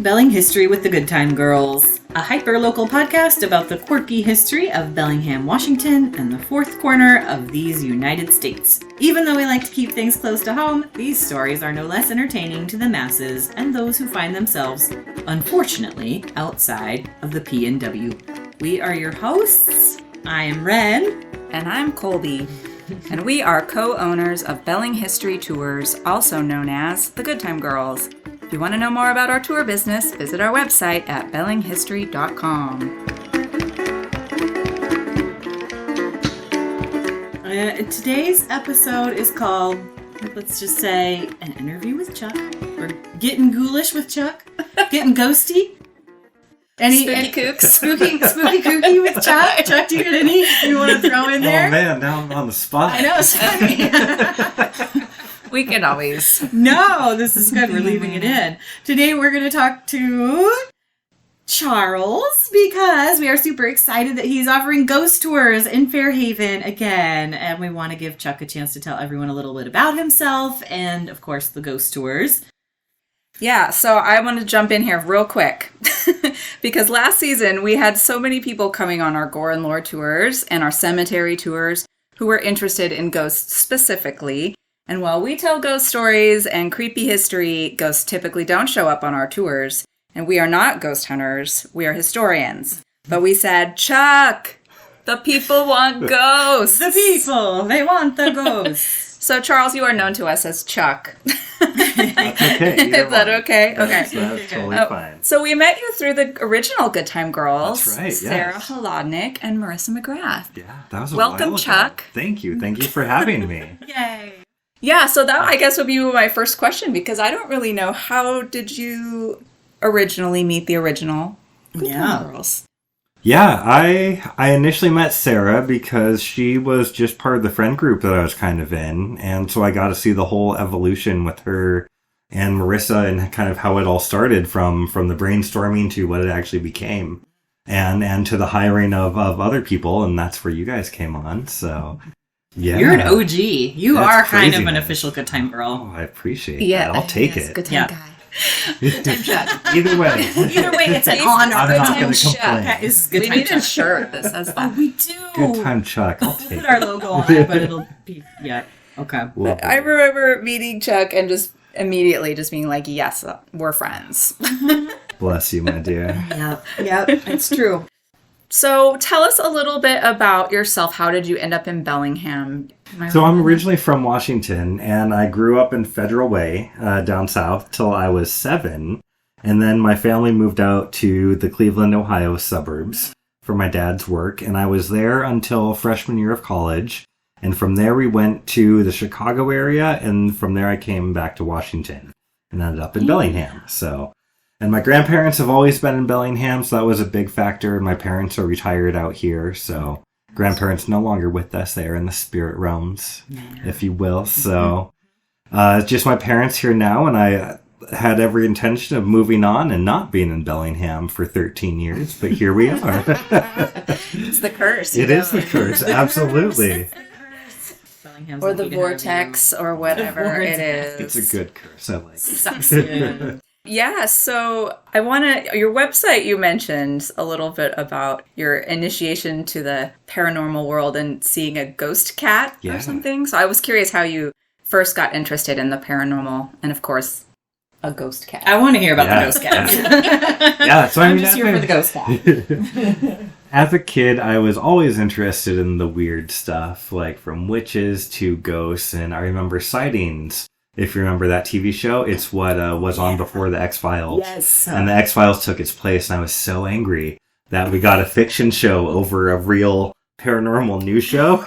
Belling History with the Good Time Girls, a hyper-local podcast about the quirky history of Bellingham, Washington, and the fourth corner of these United States. Even though we like to keep things close to home, these stories are no less entertaining to the masses and those who find themselves, unfortunately, outside of the P&W. We are your hosts. I am Ren. And I'm Colby. And we are co-owners of Belling History Tours, also known as the Good Time Girls. If you want to know more about our tour business, visit our website at bellinghistory.com. Today's episode is called, let's just say, an interview with Chuck, or Gettin Ghoulish with Chuck, Gettin Ghosty. Spooky kooks. Spooky kooky with Chuck. Chuck, do you got any you want to throw in there? Oh man, now I'm on the spot. I know, sorry. We can always. No, this is good. We're leaving it in. Today we're going to talk to Charles because we are super excited that he's offering ghost tours in Fairhaven again. And we want to give Chuck a chance to tell everyone a little bit about himself and, of course, the ghost tours. Yeah, so I want to jump in here real quick because last season we had so many people coming on our gore and lore tours and our cemetery tours who were interested in ghosts specifically. And while we tell ghost stories and creepy history, ghosts typically don't show up on our tours. And we are not ghost hunters, we are historians. But we said, Chuck, the people want ghosts. The people, they want the ghosts. So, Charles, you are known to us as Chuck. That's okay. Is that okay? That's totally fine. So we met you through the original Good Time Girls. That's right, yes. Sarah Holodnik and Marissa McGrath. Yeah, that was a Welcome, while ago. Chuck. Thank you for having me. Yay. Yeah, so that, I guess, would be my first question, because I don't really know, how did you originally meet the original Good Time Girls? Yeah, I initially met Sarah because she was just part of the friend group that I was kind of in, and so I got to see the whole evolution with her and Marissa and kind of how it all started from the brainstorming to what it actually became, and to the hiring of other people, and that's where you guys came on, so... Yeah. You're an OG. You That's are kind crazy, of an man. official Good Time Girl. Oh, I appreciate that. I'll take it. Good time guy. Good time Chuck. Either way. Either way, it's an honor. I'm Good not time going to Chuck. complain. That is Good We Time need a Chuck. shirt that says that. Oh, we do. Good time, Chuck. I'll take Put it. our logo on it, but it'll be, yeah. Okay. Lovely. I remember meeting Chuck and just immediately just being like, yes, we're friends. Bless you, my dear. Yep, it's true. So tell us a little bit about yourself. How did you end up in Bellingham? So I'm originally from Washington, and I grew up in Federal Way, down south, till I was 7. And then my family moved out to the Cleveland, Ohio suburbs for my dad's work, and I was there until freshman year of college. And from there we went to the Chicago area, and from there I came back to Washington and ended up in Bellingham. And my grandparents have always been in Bellingham, so that was a big factor. And my parents are retired out here, so grandparents no longer with us. They are in the spirit realms, if you will. So it's just my parents here now, and I had every intention of moving on and not being in Bellingham for 13 years, but here we are. It's the curse. It is the curse, absolutely. Or the vortex, or whatever it is. It's a good curse. I like it. Sucks. Yeah, so I want to, your website, you mentioned a little bit about your initiation to the paranormal world and seeing a ghost cat or something. So I was curious how you first got interested in the paranormal and, of course, a ghost cat. I want to hear about the ghost cats. Yeah, so I'm just here for the ghost cat. As a kid, I was always interested in the weird stuff, like from witches to ghosts, and I remember sightings. If you remember that TV show, it's what was on before the X-Files. Yes. And the X-Files took its place, and I was so angry that we got a fiction show over a real paranormal news show.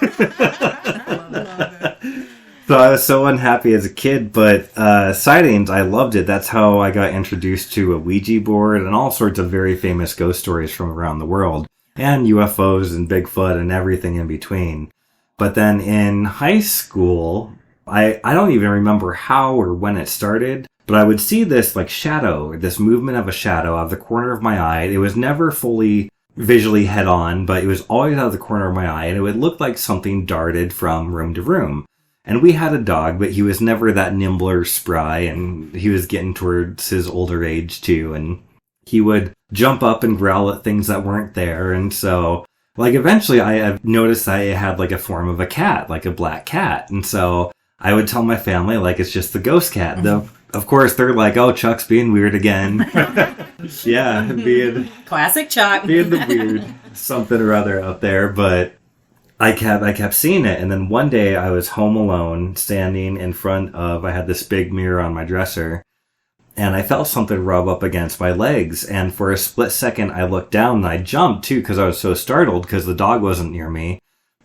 So I was so unhappy as a kid, but sightings, I loved it. That's how I got introduced to a Ouija board and all sorts of very famous ghost stories from around the world, and UFOs and Bigfoot and everything in between. But then in high school... I don't even remember how or when it started, but I would see this like shadow, this movement of a shadow out of the corner of my eye. It was never fully visually head on, but it was always out of the corner of my eye, and it would look like something darted from room to room. And we had a dog, but he was never that nimble or spry, and he was getting towards his older age too, and he would jump up and growl at things that weren't there. And so, like, eventually I noticed that it had, like, a form of a cat, like a black cat. And so I would tell my family, like, it's just the ghost cat. Though, of course, they're like, oh, Chuck's being weird again. Yeah, being... Classic Chuck. Being the weird something or other out there. But I kept seeing it. And then one day I was home alone, standing in front of... I had this big mirror on my dresser. And I felt something rub up against my legs. And for a split second, I looked down and I jumped, too, because I was so startled because the dog wasn't near me.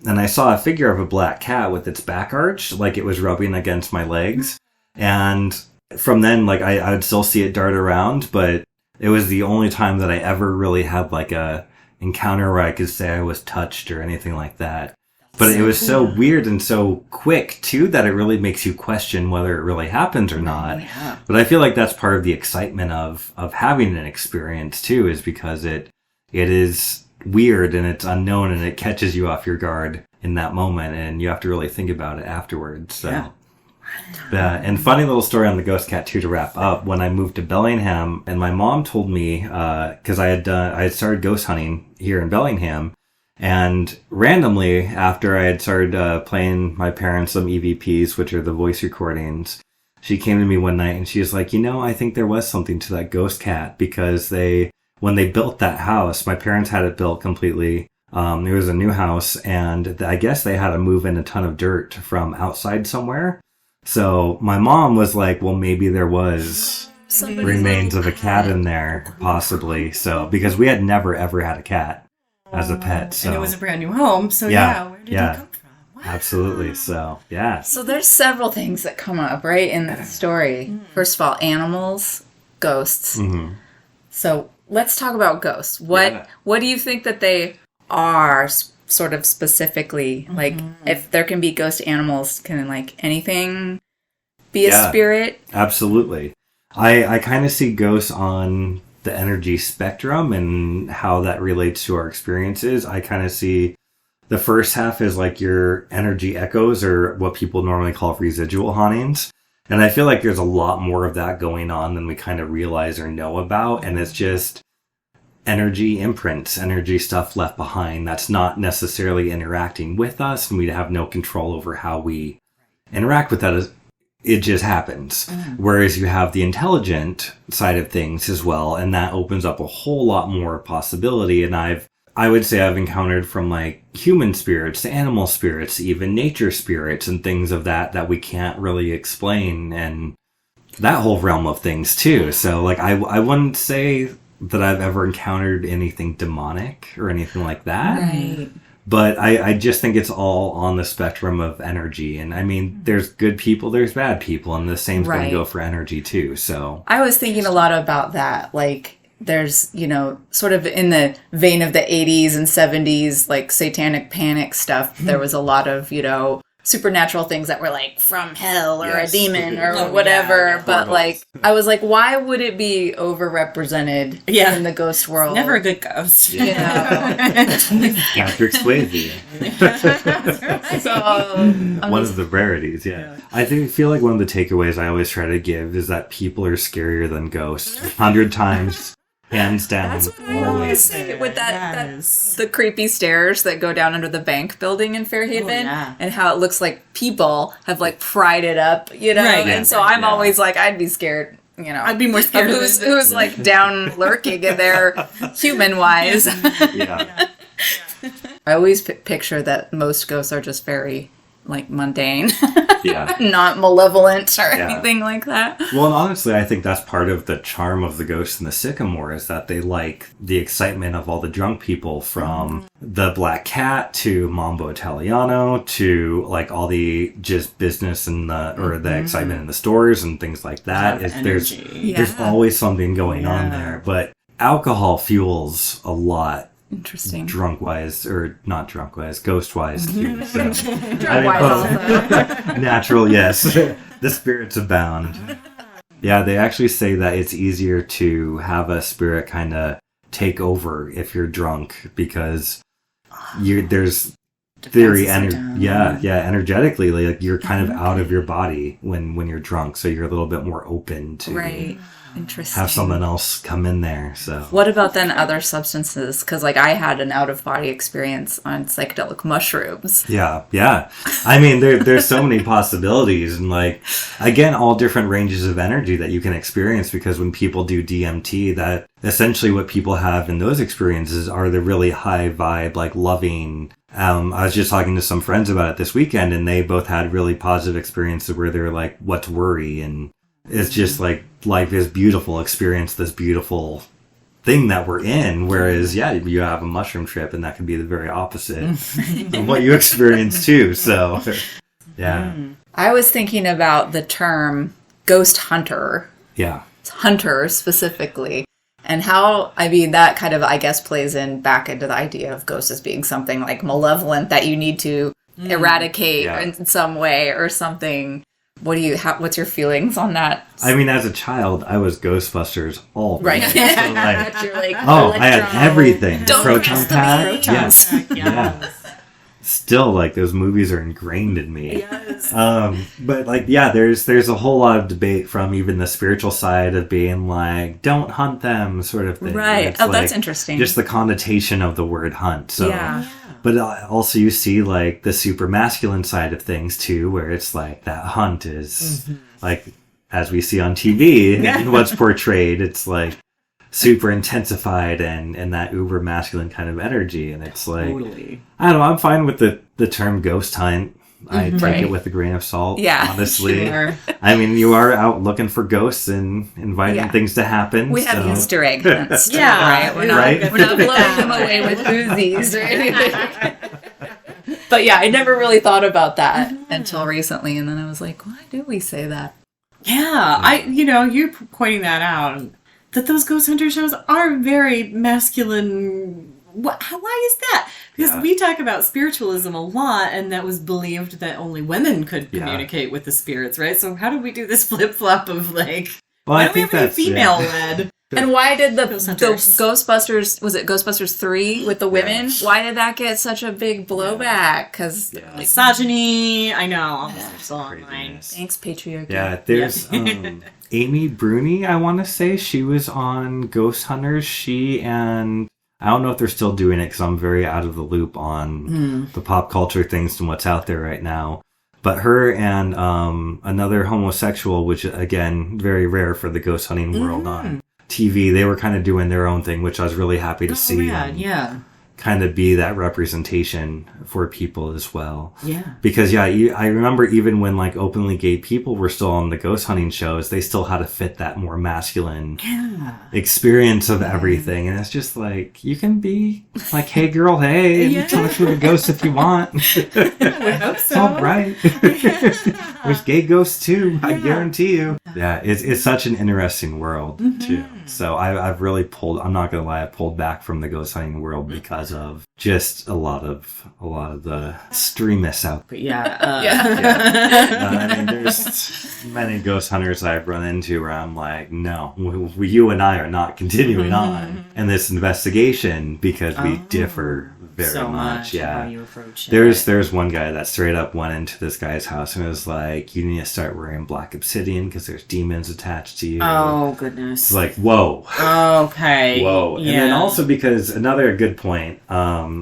And I saw a figure of a black cat with its back arched, like it was rubbing against my legs. And from then, like, I would still see it dart around, but it was the only time that I ever really had, like, a encounter where I could say I was touched or anything like that. But it was so weird and so quick, too, that it really makes you question whether it really happens or not. Yeah. But I feel like that's part of the excitement of having an experience, too, is because it is weird and it's unknown and it catches you off your guard in that moment and you have to really think about it afterwards. So. Yeah. And funny little story on the ghost cat, too, to wrap up. When I moved to Bellingham, and my mom told me, because I had started ghost hunting here in Bellingham. And randomly, after I had started playing my parents some EVPs, which are the voice recordings, she came to me one night and she was like, I think there was something to that ghost cat because when they built that house, my parents had it built completely. It was a new house and I guess they had to move in a ton of dirt from outside somewhere. So my mom was like, well, maybe there was remains of a cat in there, possibly. So, because we had never ever had a cat as a pet. So. And it was a brand new home, so where did it come from? Wow. Absolutely, so, yeah. So there's several things that come up, right, in the story. First of all, animals, ghosts. Mm-hmm. So let's talk about ghosts. What do you think that they are, sort of specifically? Like, if there can be ghost animals, can, like, anything be a spirit? Absolutely. I kind of see ghosts on the energy spectrum and how that relates to our experiences. I kind of see the first half is like your energy echoes or what people normally call residual hauntings. And I feel like there's a lot more of that going on than we kind of realize or know about. And it's just energy imprints, energy stuff left behind that's not necessarily interacting with us. And we have no control over how we interact with that. It just happens. Whereas you have the intelligent side of things as well, and that opens up a whole lot more possibility. And I would say I've encountered from like human spirits to animal spirits, to even nature spirits and things of that we can't really explain, and that whole realm of things too. So like I wouldn't say that I've ever encountered anything demonic or anything like that. Right. But I just think it's all on the spectrum of energy. And I mean, there's good people, there's bad people, and the same's going to go for energy too. So I was thinking a lot about that. Like, there's, sort of in the vein of the 80s and 70s, like satanic panic stuff, there was a lot of, supernatural things that were like from hell or a demon or whatever. But like, I was like, why would it be overrepresented in the ghost world? Never a good ghost. Patrick Swayze. So, one of the rarities, I feel like one of the takeaways I always try to give is that people are scarier than ghosts. 100 times. Hands down. That's what I always say with the creepy stairs that go down under the bank building in Fairhaven, and how it looks like people have like pried it up, Right, and so I'm always like, I'd be scared, I'd be more scared of who's like down lurking in there, human wise. I always picture that most ghosts are just very like mundane, not malevolent or anything like that. Well, and honestly, I think that's part of the charm of the ghosts in the Sycamore is that they like the excitement of all the drunk people, from the Black Cat to Mambo Italiano to like all the just business and the excitement in the stores and things like that. There's always something going on there, but alcohol fuels a lot. Interesting. Drunk-wise, or not drunk-wise, ghost-wise. Too, so. Drunk-wise. Natural, yes. The spirits abound. Yeah, they actually say that it's easier to have a spirit kind of take over if you're drunk, because there's theory, energetically, like you're kind of out of your body when you're drunk, so you're a little bit more open to Interesting. have someone else come in there. So what about then other substances? Because like I had an out-of-body experience on psychedelic mushrooms. Yeah. I mean, there's so many possibilities, and like, again, all different ranges of energy that you can experience, because when people do DMT, that essentially what people have in those experiences are the really high vibe, like loving. I was just talking to some friends about it this weekend, and they both had really positive experiences where they're like, what's worry? And it's just like life is beautiful, experience this beautiful thing that we're in. Whereas, you have a mushroom trip, and that can be the very opposite of what you experience too. So, yeah. I was thinking about the term ghost hunter. Yeah. Hunter specifically. And how, I mean, that kind of, I guess, plays back into the idea of ghosts as being something like malevolent that you need to eradicate in some way or something. What's your feelings on that? I mean, as a child, I was Ghostbusters all the right. time. So like, You're like, I had everything. Don't Proton pack. Yes. Yeah. Still, like, those movies are ingrained in me. Yes. But like, there's a whole lot of debate from even the spiritual side of being like, don't hunt them, sort of thing. Right. Oh, that's interesting. Just the connotation of the word hunt. So, yeah. But also you see like the super masculine side of things too, where it's like that hunt is like, as we see on TV and what's portrayed, it's like super intensified and that uber masculine kind of energy. And it's like, I don't know, I'm fine with the term ghost hunt. I take it with a grain of salt, honestly. Sure. I mean, you are out looking for ghosts and inviting things to happen. We have Easter egg hunts, too, right? We're not blowing them away with Uzis or anything. But yeah, I never really thought about that until recently, and then I was like, why do we say that? Yeah, you're pointing that out, that those ghost hunter shows are very masculine. Why is that? Because we talk about spiritualism a lot, and that was believed that only women could communicate with the spirits, right? So how do we do this flip-flop of like, why don't we have any female-led? And why did the Ghostbusters, was it Ghostbusters 3 with the women? Why did that get such a big blowback? Because misogyny, I know, all this stuff's online. Thanks, patriarchy. Yeah, there's Amy Bruni, I want to say. She was on Ghost Hunters. She and... I don't know if they're still doing it because I'm very out of the loop on the pop culture things and what's out there right now. But her and another homosexual, which again, very rare for the ghost hunting world on TV, they were kind of doing their own thing, which I was really happy to see. Kind of be that representation for people as well. Yeah. Because, I remember even when, like, openly gay people were still on the ghost hunting shows, they still had to fit that more masculine experience of everything. And it's just like, you can be like, hey, girl, hey, and talk to a ghost if you want. I hope so. All right. There's gay ghosts, too. I guarantee you. Yeah, it's such an interesting world, too. So I've really I'm not going to lie, I pulled back from the ghost hunting world because of just a lot of the extremists out there. I mean, there's many ghost hunters I've run into where I'm like, no, you and I are not continuing on in this investigation because we differ very much. Yeah, you approach there's one guy that straight up went into this guy's house and was like, you need to start wearing black obsidian because there's demons attached to you. Oh goodness! It's like, whoa. Okay. Whoa. And then also because another good point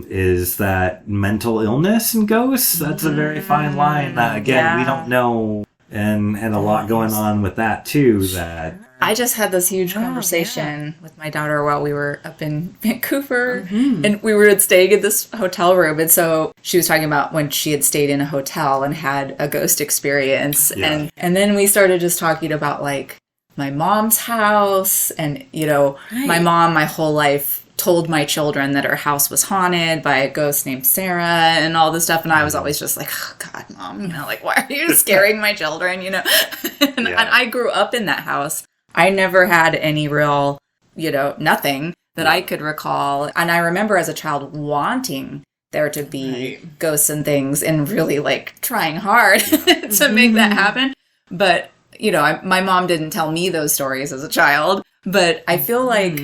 is that mental illness and ghosts, that's a very fine line that, again, we don't know. And a lot going on with that, too, that... I just had this huge conversation with my daughter while we were up in Vancouver, and we were staying in this hotel room, and so she was talking about when she had stayed in a hotel and had a ghost experience, and then we started just talking about, like, my mom's house, and, my mom, my whole life, told my children that her house was haunted by a ghost named Sarah and all this stuff, and I was always just like, oh God, Mom, like, why are you scaring my children, and I grew up in that house. I never had any real, nothing that I could recall, and I remember as a child wanting there to be ghosts and things and really, like, trying hard to make that happen, but, my mom didn't tell me those stories as a child, but I feel like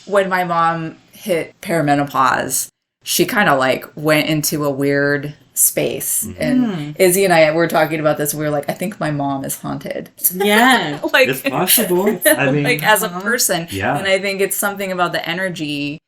when my mom hit perimenopause, she kind of like went into a weird space. And Izzy and I were talking about this. We were like, I think my mom is haunted. Yeah. Like, It's possible. I mean, like as a person. Yeah. And I think it's something about the energy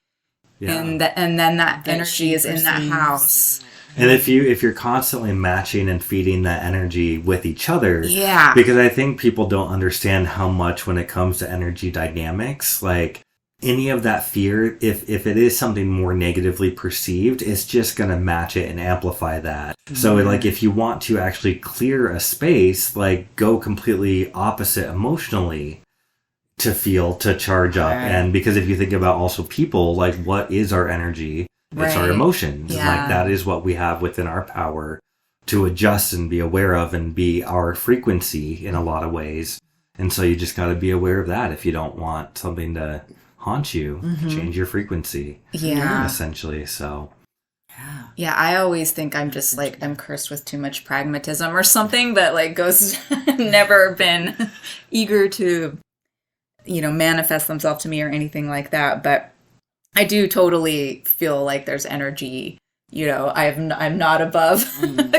and then that energy is in that house. And if you're constantly matching and feeding that energy with each other, because I think people don't understand how much when it comes to energy dynamics, like any of that fear, if it is something more negatively perceived, it's just going to match it and amplify that. So like if you want to actually clear a space, like go completely opposite emotionally to feel, to charge up. And because if you think about also people, like what is our energy? It's our emotions. Yeah. Like that is what we have within our power to adjust and be aware of and be our frequency in a lot of ways. And so you just got to be aware of that if you don't want something to haunt you. Change your frequency. Yeah. Essentially. So. Yeah, I always think I'm just like, I'm cursed with too much pragmatism or something, but like ghosts never been eager to, manifest themselves to me or anything like that. But I do totally feel like there's energy, I'm not above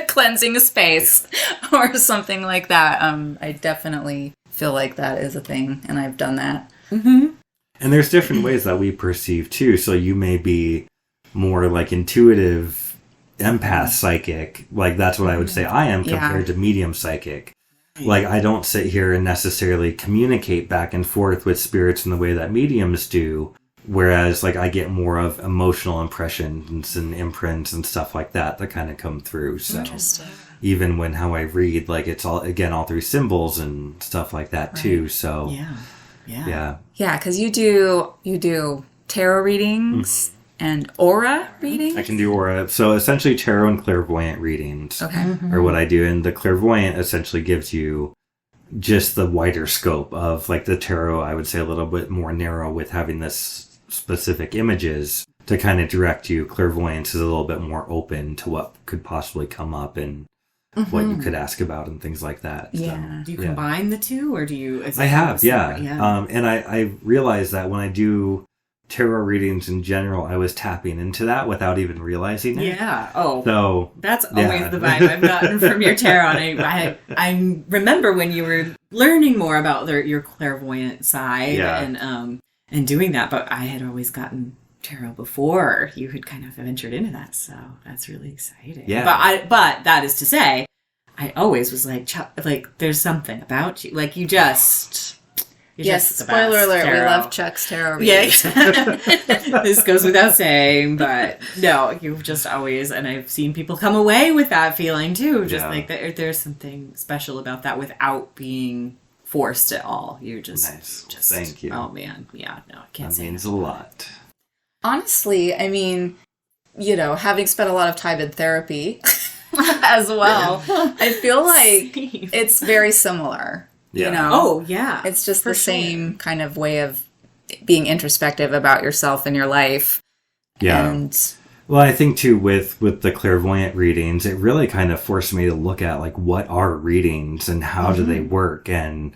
cleansing a space or something like that. I definitely feel like that is a thing, and I've done that. And there's different ways that we perceive too. So you may be more like intuitive, empath psychic. Like that's what I would say I am compared to medium psychic. Like I don't sit here and necessarily communicate back and forth with spirits in the way that mediums do. Whereas, like, I get more of emotional impressions and imprints and stuff like that kind of come through. So, even when how I read, like, it's all through symbols and stuff like that too. So, yeah, because you do tarot readings and aura readings. I can do aura. So, essentially, tarot and clairvoyant readings are what I do, and the clairvoyant essentially gives you just the wider scope of, like, the tarot. I would say a little bit more narrow with having this specific images to kind of direct you. Clairvoyance is a little bit more open to what could possibly come up and what you could ask about and things like that. Yeah. Do you combine the two, or do you? I have, and I realized that when I do tarot readings in general, I was tapping into that without even realizing it. Yeah. Oh. So that's always the vibe I've gotten from your tarot. And I remember when you were learning more about your clairvoyant side and doing that, but I had always gotten tarot before you had kind of ventured into that, so that's really exciting. Yeah. But that is to say, I always was like, there's something about you, like you're just spoiler alert, tarot. We love Chuck's tarot readings. Yeah. This goes without saying, but no, you've just always, and I've seen people come away with that feeling too, just like there's something special about that without being forced at all. You're just thank you. Oh man, yeah, no, I can't say that means a lot. Honestly, I mean, having spent a lot of time in therapy as well, I feel like it's very similar. Yeah. Oh yeah, it's just the same kind of way of being introspective about yourself and your life. Yeah. And well, I think too with the clairvoyant readings, it really kind of forced me to look at like what are readings and how do they work and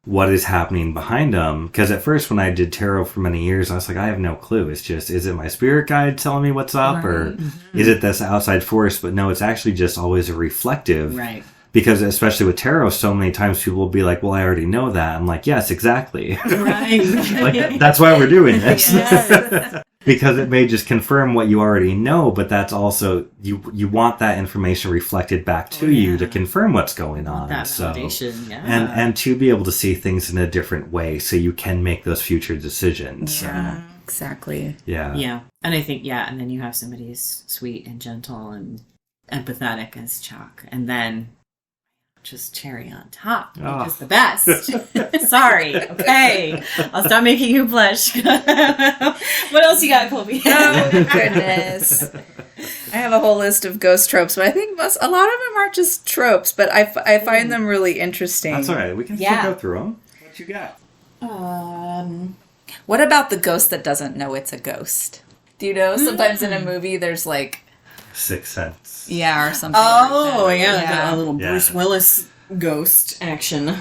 what is happening behind them. Because at first when I did tarot for many years, I was like, I have no clue. It's just, is it my spirit guide telling me what's up or is it this outside force? But no, it's actually just always a reflective. Right. Because especially with tarot, so many times people will be like, well, I already know that. I'm like, yes, exactly. Right. Like, that's why we're doing this. Yes. Because it may just confirm what you already know, but that's also, you want that information reflected back to you to confirm what's going on. That validation, and to be able to see things in a different way so you can make those future decisions. Yeah, exactly. Yeah. Yeah. And I think, and then you have somebody as sweet and gentle and empathetic as Chuck. And then just cherry on top. You're just the best. Sorry. Okay. I'll stop making you blush. What else you got, Colby? Oh, goodness. I have a whole list of ghost tropes, but I think a lot of them are just tropes, but I find them really interesting. That's all right. We can still go through them. What you got? What about the ghost that doesn't know it's a ghost? Do you know? Sometimes in a movie there's like Sixth Sense. Yeah, or something. Oh, like that. Like a little Bruce Willis ghost action.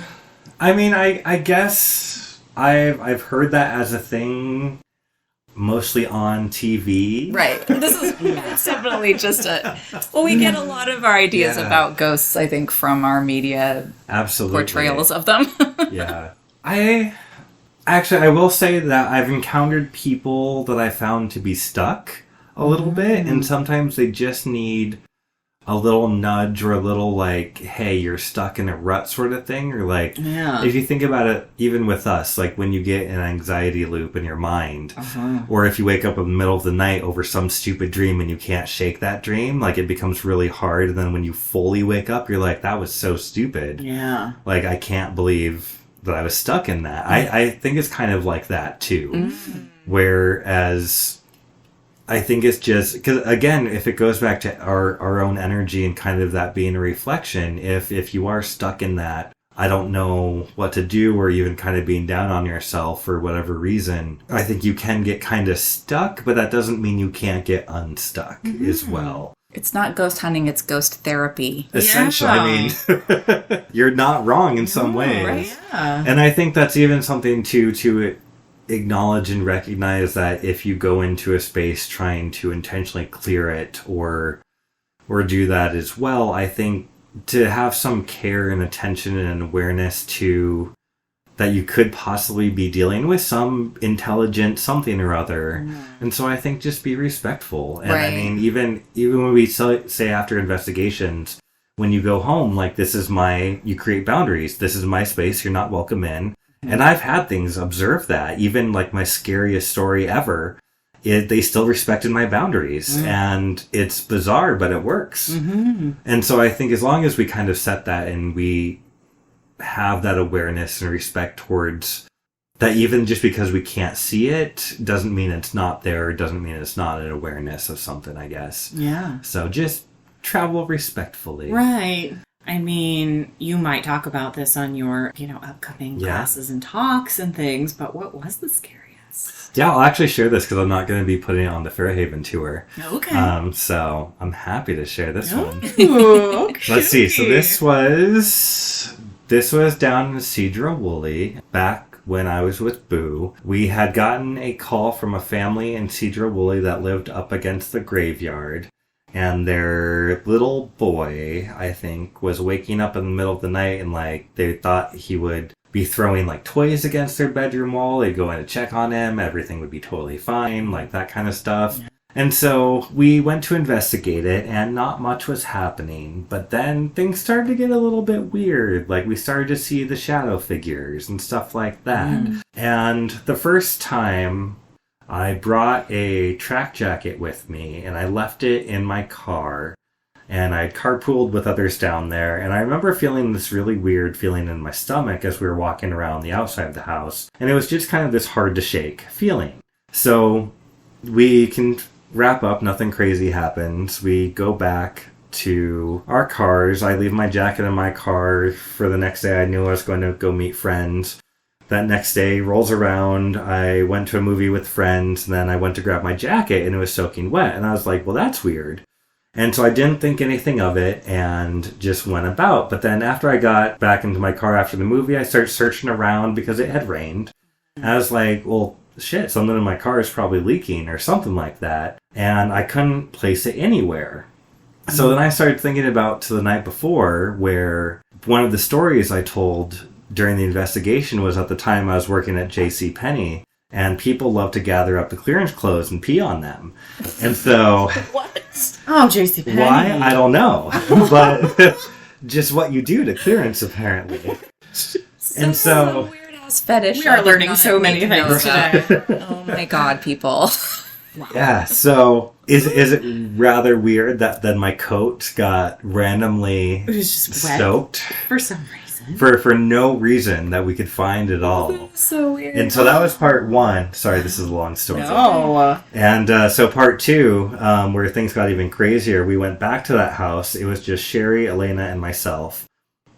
I mean, I guess I've heard that as a thing. mostly on TV. Right. This is it's definitely just we get a lot of our ideas about ghosts, I think, from our media portrayals of them. Yeah. I will say that I've encountered people that I found to be stuck a little bit, and sometimes they just need a little nudge or a little like, hey, you're stuck in a rut sort of thing. Or like, if you think about it, even with us, like when you get an anxiety loop in your mind, or if you wake up in the middle of the night over some stupid dream and you can't shake that dream, like it becomes really hard. And then when you fully wake up, you're like, that was so stupid. Yeah. Like, I can't believe that I was stuck in that. I think it's kind of like that too. Whereas I think it's just, because again, if it goes back to our own energy and kind of that being a reflection, if you are stuck in that, I don't know what to do, or even kind of being down on yourself for whatever reason, I think you can get kind of stuck, but that doesn't mean you can't get unstuck as well. It's not ghost hunting, it's ghost therapy. Essentially, I mean, you're not wrong in some ways. Right? Yeah. And I think that's even something to acknowledge and recognize, that if you go into a space trying to intentionally clear it or do that as well, I think to have some care and attention and awareness to that you could possibly be dealing with some intelligent something or other. And so I think just be respectful. And I mean, even when we say after investigations, when you go home, like, you create boundaries. This is my space. You're not welcome in. And I've had things observe that. Even like my scariest story ever, they still respected my boundaries. And it's bizarre, but it works. And so I think as long as we kind of set that and we have that awareness and respect towards that, even just because we can't see it doesn't mean it's not there, doesn't mean it's not an awareness of something, I guess. Yeah. So just travel respectfully. Right. I mean, you might talk about this on your, upcoming classes and talks and things, but what was the scariest? Yeah, I'll actually share this because I'm not going to be putting it on the Fairhaven tour. Okay. So I'm happy to share this one. Ooh, Let's see. So this was down in Cedro Woolley, back when I was with Boo. We had gotten a call from a family in Cedro Woolley that lived up against the graveyard. And their little boy, I think, was waking up in the middle of the night, and like they thought he would be throwing like toys against their bedroom wall. They'd go in to check on him. Everything would be totally fine, like that kind of stuff. And so we went to investigate it, and not much was happening. But then things started to get a little bit weird. Like we started to see the shadow figures and stuff like that. And the first time, I brought a track jacket with me, and I left it in my car, and I carpooled with others down there, and I remember feeling this really weird feeling in my stomach as we were walking around the outside of the house, and it was just kind of this hard to shake feeling. So we can wrap up, nothing crazy happens. We go back to our cars. I leave my jacket in my car for the next day. I knew I was going to go meet friends. That next day rolls around, I went to a movie with friends, and then I went to grab my jacket, and it was soaking wet. And I was like, well, that's weird. And so I didn't think anything of it and just went about. But then after I got back into my car after the movie, I started searching around because it had rained. And I was like, well, shit, something in my car is probably leaking or something like that. And I couldn't place it anywhere. So then I started thinking about to the night before, where one of the stories I told during the investigation was at the time I was working at JCPenney, and people love to gather up the clearance clothes and pee on them. And so... What? Oh, JCPenney. Why? I don't know. But just what you do to clearance, apparently. And so... Weird ass fetish. We are learning so many things today. Oh my god, people. Wow. Yeah, so is it rather weird that then my coat got randomly It was just soaked? For some reason. For no reason that we could find at all. So weird. And so that was part one. Sorry, this is a long story. No. And so part two, where things got even crazier, we went back to that house. It was just Sherry, Elena, and myself.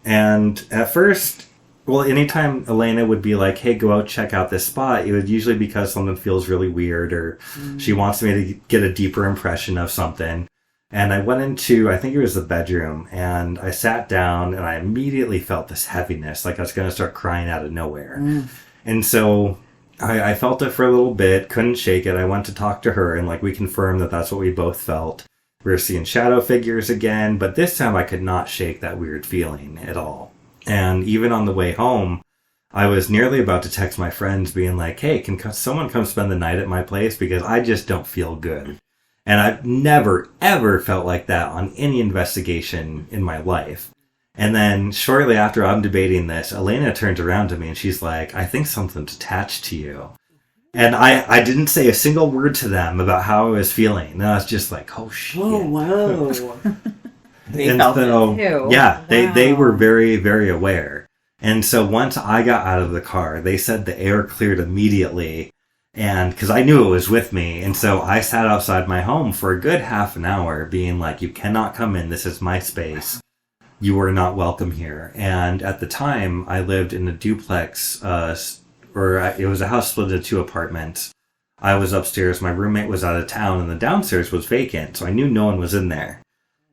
And at first, well, anytime Elena would be like, hey, go out, check out this spot, it would usually because something feels really weird or she wants me to get a deeper impression of something. And I went into, I think it was the bedroom, and I sat down, and I immediately felt this heaviness, like I was going to start crying out of nowhere. And so I felt it for a little bit, couldn't shake it. I went to talk to her, and like we confirmed that that's what we both felt. We were seeing shadow figures again, but this time I could not shake that weird feeling at all. And even on the way home, I was nearly about to text my friends being like, hey, can someone come spend the night at my place? Because I just don't feel good. And I've never, ever felt like that on any investigation in my life. And then shortly after I'm debating this, Elena turns around to me and she's like, I think something's attached to you. And I didn't say a single word to them about how I was feeling. And I was just like, oh, shit. Whoa. They and felt so, it too. yeah, Wow. they were very, very aware. And so once I got out of the car, they said the air cleared immediately. And because I knew it was with me. And so I sat outside my home for a good half an hour being like, you cannot come in. This is my space. You are not welcome here. And at the time, I lived in a duplex, it was a house split into 2 apartments. I was upstairs, my roommate was out of town, and the downstairs was vacant, so I knew no one was in there.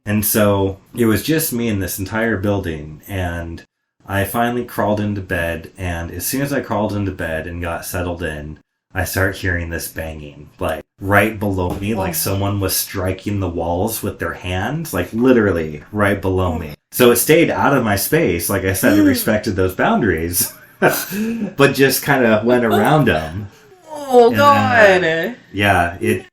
And so it was just me in this entire building, and I finally crawled into bed, and as soon as I crawled into bed and got settled in, I started hearing this banging, like right below me, like someone was striking the walls with their hands, like literally right below me. So it stayed out of my space. Like I said, it respected those boundaries, but just kind of went around them. Oh, God. Yeah, it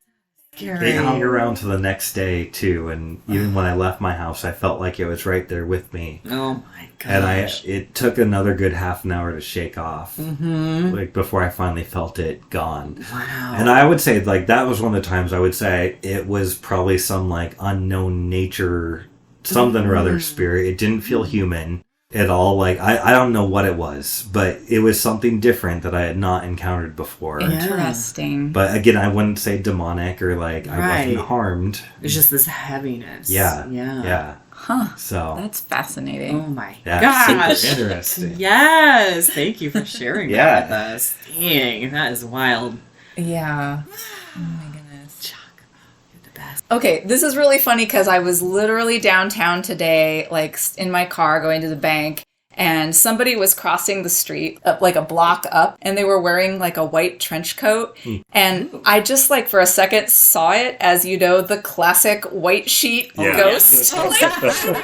Scary. hung around to the next day, too. And even when I left my house, I felt like it was right there with me. Oh, my gosh. And it took another good half an hour to shake off, like before I finally felt it gone. Wow. And I would say, like, that was one of the times I would say it was probably some, like, unknown nature, something or other spirit. It didn't feel human at all. Like, I don't know what it was, but it was something different that I had not encountered before. Interesting. But again, I wouldn't say demonic or, like, I wasn't harmed. It's just this heaviness. Yeah. Huh. So that's fascinating. Oh my yeah, gosh. super interesting. Yes. Thank you for sharing Yeah. that with us. Dang, that is wild. Yeah. Oh my goodness. Chuck, you're the best. Okay, this is really funny because I was literally downtown today, like in my car going to the bank, and somebody was crossing the street up like a block up, and they were wearing like a white trench coat. And I just like for a second saw it as, you know, the classic white sheet ghost like,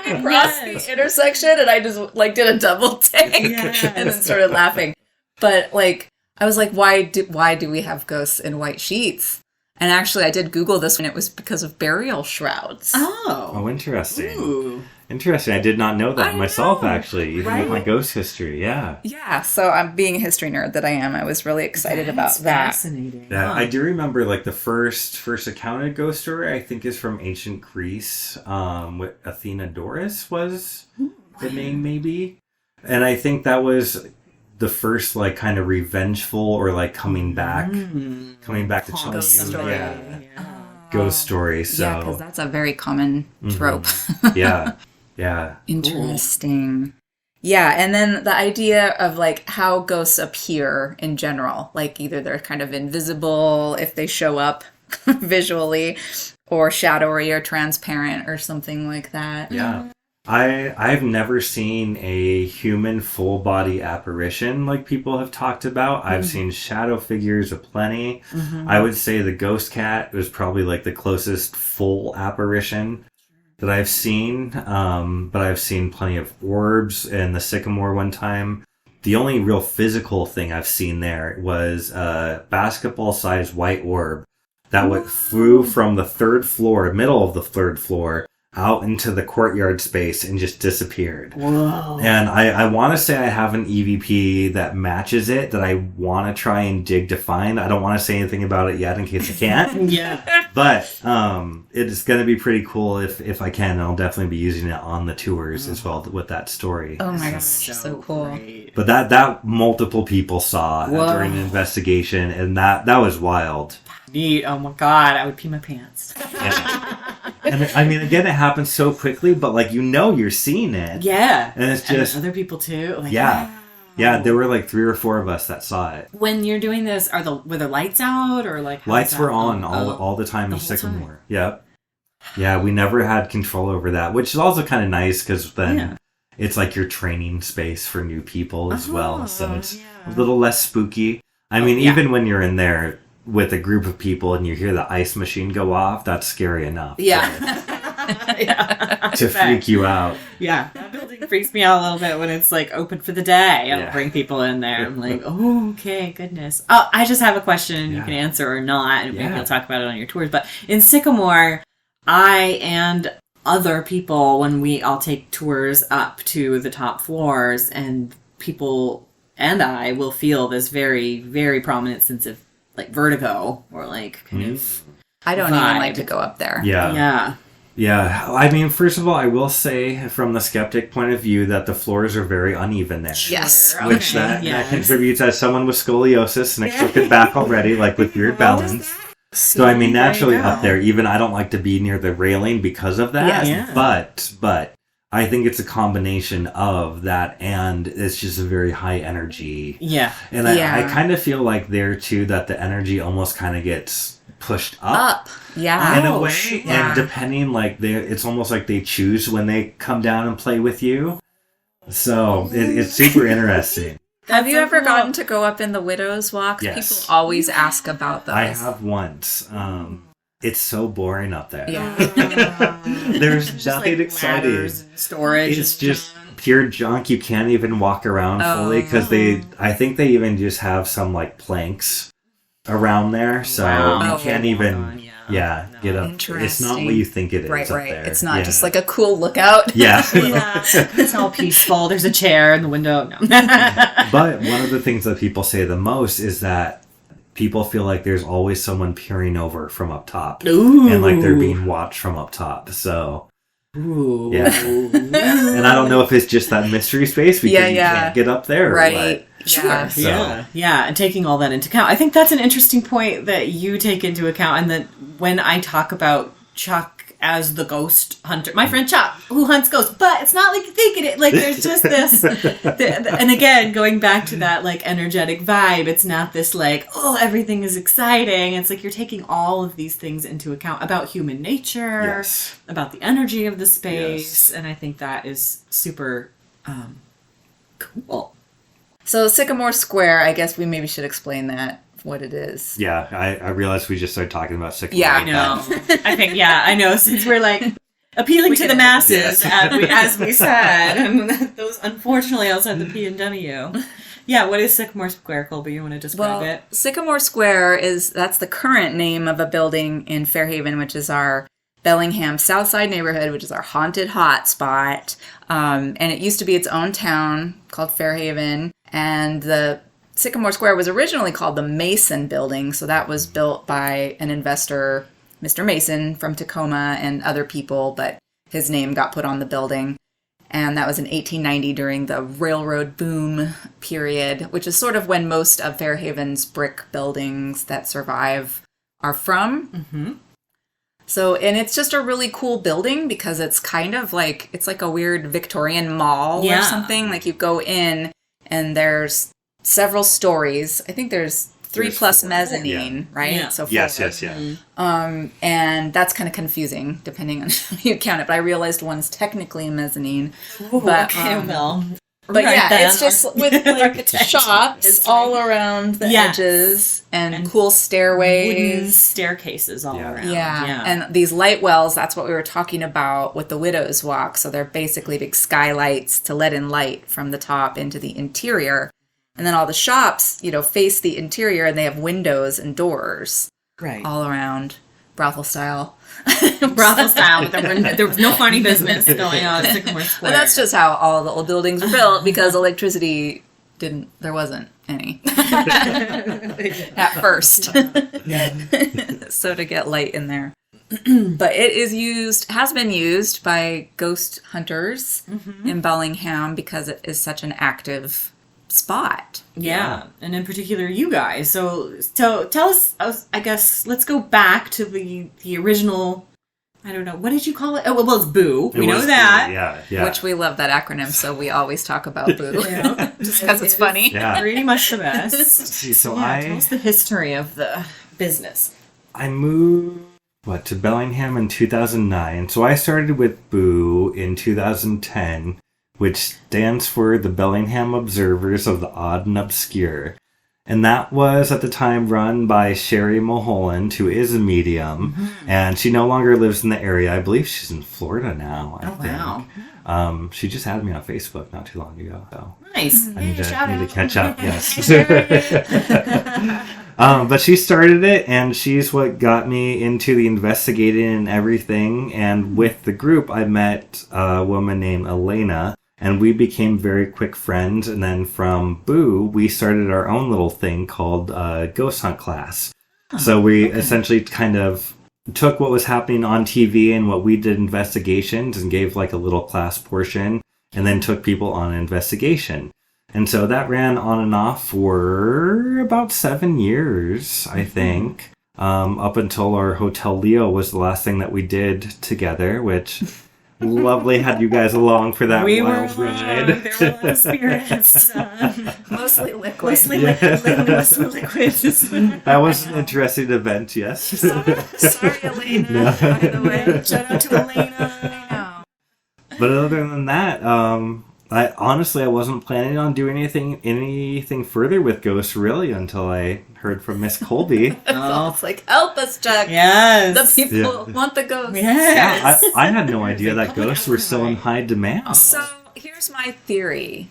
across the intersection, and I just like did a double take and then started laughing. But like I was like, why do we have ghosts in white sheets? And actually, I did Google this, and it was because of burial shrouds. Oh, interesting. Ooh. Interesting. I did not know that myself, actually, even right? with my ghost history. Yeah. Yeah, so I'm being a history nerd that I am. I was really excited about that. Fascinating. Yeah, I do remember, like, the first accounted ghost story, I think, is from ancient Greece. What Athena Doris was the name, maybe. And I think that was the first, like, kind of revengeful or, like, coming back to tell you. story. Yeah. Ghost story. So Yeah, because that's a very common trope. Yeah. Interesting. Yeah, and then the idea of like how ghosts appear in general, like either they're kind of invisible if they show up visually, or shadowy or transparent or something like that. Yeah. I've never seen a human full body apparition like people have talked about. I've seen shadow figures aplenty. I would say the ghost cat was probably like the closest full apparition that I've seen. But I've seen plenty of orbs in the Sycamore one time. The only real physical thing I've seen there was a basketball-sized white orb that flew from the middle of the third floor, out into the courtyard space and just disappeared. Whoa. And I want to say I have an EVP that matches it that I want to try and dig to find. I don't want to say anything about it yet in case I can't. Yeah. But it's going to be pretty cool if I can. I'll definitely be using it on the tours as well with that story. Oh my gosh, so cool. Great. But that multiple people saw during the investigation, and that was wild. Neat. Oh my God, I would pee my pants. Yeah. And I mean, again, it happens so quickly, but like, you're seeing it. Yeah. And it's just... And other people too. Like, Yeah. wow. Yeah, there were like 3 or 4 of us that saw it. When you're doing this, were the lights out or like... Lights were on all the time in Sycamore. Yep. Yeah, we never had control over that, which is also kind of nice because then it's like your training space for new people as well. So it's a little less spooky. I mean, even when you're in there with a group of people and you hear the ice machine go off, that's scary enough. To freak you out. Yeah. That building freaks me out a little bit when it's like open for the day. I'll bring people in there. I'm like, oh, okay, goodness. Oh, I just have a question you can answer or not, and maybe you'll talk about it on your tours. But in Sycamore, I and other people, when we all take tours up to the top floors, and people and I will feel this very, very prominent sense of like vertigo or like kind of I don't vibe. even like to go up there. Yeah, I mean, first of all, I will say from the skeptic point of view that the floors are very uneven there. Yes. Which that contributes as someone with scoliosis and a crooked back already, like with weird balance. So, I mean, naturally up there, even I don't like to be near the railing because of that. But I think it's a combination of that and it's just a very high energy. Yeah. And I kind of feel like there, too, that the energy almost kind of gets pushed up. Yeah. In a way. And depending, like, it's almost like they choose when they come down and play with you. So, it's super interesting. Have you ever gotten to go up in the Widow's Walk? Yes. People always ask about those. I have once. It's so boring up there. Yeah. There's nothing exciting. Storage. It's just pure junk. You can't even walk around fully because I think they even just have some like planks around there, so you can't even get up. It's not what you think it is. Right. Up there. It's not just like a cool lookout. It's all peaceful. There's a chair in the window. No. But one of the things that people say the most is that people feel like there's always someone peering over from up top. Ooh. And like they're being watched from up top. So ooh. Yeah. And I don't know if it's just that mystery space because you can't get up there. Right. Sure. So. Yeah. And taking all that into account. I think that's an interesting point that you take into account. And that when I talk about Chuck as the ghost hunter, my friend Chuck, who hunts ghosts, but it's not like you think it. Like there's just this, and again, going back to that like energetic vibe, it's not this like, oh, everything is exciting. It's like you're taking all of these things into account about human nature, about the energy of the space. And I think that is super cool. So Sycamore Square, I guess we maybe should explain that, what it is. Yeah, I realized we just started talking about Sycamore. Yeah, I know. I think, I know, since we're like appealing to the masses, as we said, and those unfortunately outside the P&W. Yeah, what is Sycamore Square, Colby? You want to describe it? Sycamore Square that's the current name of a building in Fairhaven, which is our Bellingham Southside neighborhood, which is our haunted hotspot. And it used to be its own town called Fairhaven. And the Sycamore Square was originally called the Mason Building. So that was built by an investor, Mr. Mason from Tacoma and other people, but his name got put on the building. And that was in 1890 during the railroad boom period, which is sort of when most of Fairhaven's brick buildings that survive are from. Mm-hmm. So, and it's just a really cool building because it's kind of like, it's like a weird Victorian mall or something. Like you go in and there's several stories. I think there's 3+ mezzanine, right? Yeah. So 4. Yes. And that's kind of confusing depending on how you count it. But I realized one's technically a mezzanine. Ooh, but, But it's just with like shops all around the edges and cool stairways. Wooden staircases all around. Yeah. And these light wells, that's what we were talking about with the Widow's Walk. So they're basically big skylights to let in light from the top into the interior. And then all the shops, face the interior and they have windows and doors all around, brothel style. Brothel style. There was no funny business going on at Sycamore Square. But that's just how all the old buildings were built because electricity there wasn't any at first. So to get light in there. But has been used by ghost hunters in Bellingham because it is such an active spot. Yeah, and in particular you guys. So tell us, I guess, let's go back to the original, I don't know, what did you call it? Oh, well, it's Boo. We know that. Boo, yeah. Which we love that acronym, so we always talk about Boo. Just because it's funny. Yeah. Pretty much the best. So tell us the history of the business. I moved, to Bellingham in 2009. So I started with Boo in 2010, which stands for the Bellingham Observers of the Odd and Obscure. And that was at the time run by Sherry Mulholland, who is a medium. And she no longer lives in the area. I believe she's in Florida now, I think. Wow. She just added me on Facebook not too long ago. So Nice. I need to catch up. Yes. But she started it, and she's what got me into the investigating and everything. And with the group, I met a woman named Elena, and we became very quick friends. And then from Boo, we started our own little thing called Ghost Hunt Class. So we essentially kind of took what was happening on TV and what we did investigations and gave like a little class portion, and then took people on an investigation. And so that ran on and off for about 7 years, I think, up until our Hotel Leo was the last thing that we did together, which lovely had you guys along for that wild ride. There were a lot of spirits. Mostly liquid. Mostly liquid. That was an interesting event, yes. Sorry, Elena, by the way. Shout out to Elena. But other than that, I wasn't planning on doing anything further with ghosts really until I heard from Miss Colby. It's like, help us, Chuck. Yes. The people want the ghosts. Yes. Yeah, I had no idea that ghosts were still in high demand. So here's my theory.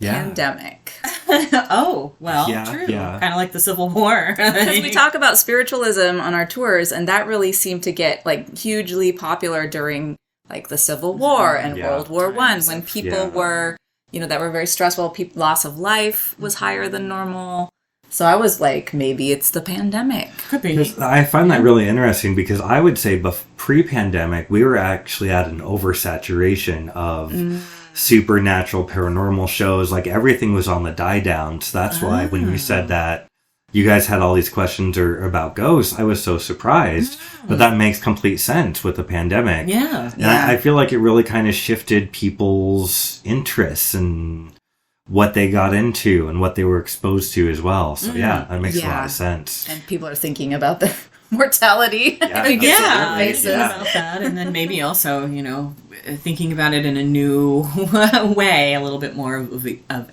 Yeah. Pandemic. Oh, well, Yeah, true. yeah. Kind of like the Civil War. Because we talk about spiritualism on our tours, and that really seemed to get like hugely popular during like the Civil War and World War I, when people were, that were very stressful. Loss of life was higher than normal. So I was like, maybe it's the pandemic. Could be. I find that really interesting because I would say pre-pandemic, we were actually at an oversaturation of supernatural paranormal shows. Like everything was on the die down. So that's why when you said that you guys had all these questions about ghosts, I was so surprised. But that makes complete sense with the pandemic. Yeah. And I feel like it really kind of shifted people's interests and what they got into and what they were exposed to as well. So that makes a lot of sense. And people are thinking about the mortality. Thinking about that. And then maybe also, thinking about it in a new way, a little bit more of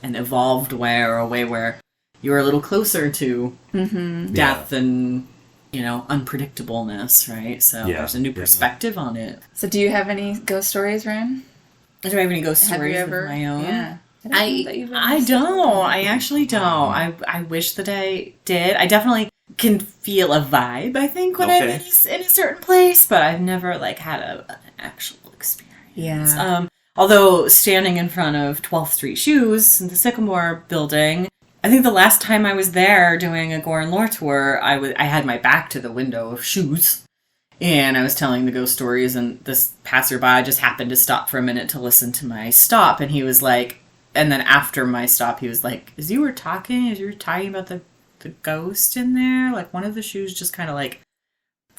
an evolved way, or a way where you're a little closer to death and, unpredictableness, right? So there's a new perspective on it. So do you have any ghost stories, Ryan? Do I have any ghost stories of my own? Yeah. I don't. I actually don't. I wish that I did. I definitely can feel a vibe, I think, when I'm in a certain place, but I've never, had an actual experience. Yeah. Although standing in front of 12th Street Shoes in the Sycamore building, I think the last time I was there doing a Gore and Lore tour, I had my back to the window of Shoes, and I was telling the ghost stories, and this passerby just happened to stop for a minute to listen to my stop, and he was like, and then after my stop, he was like, as you were talking about the ghost in there, like one of the shoes just kind of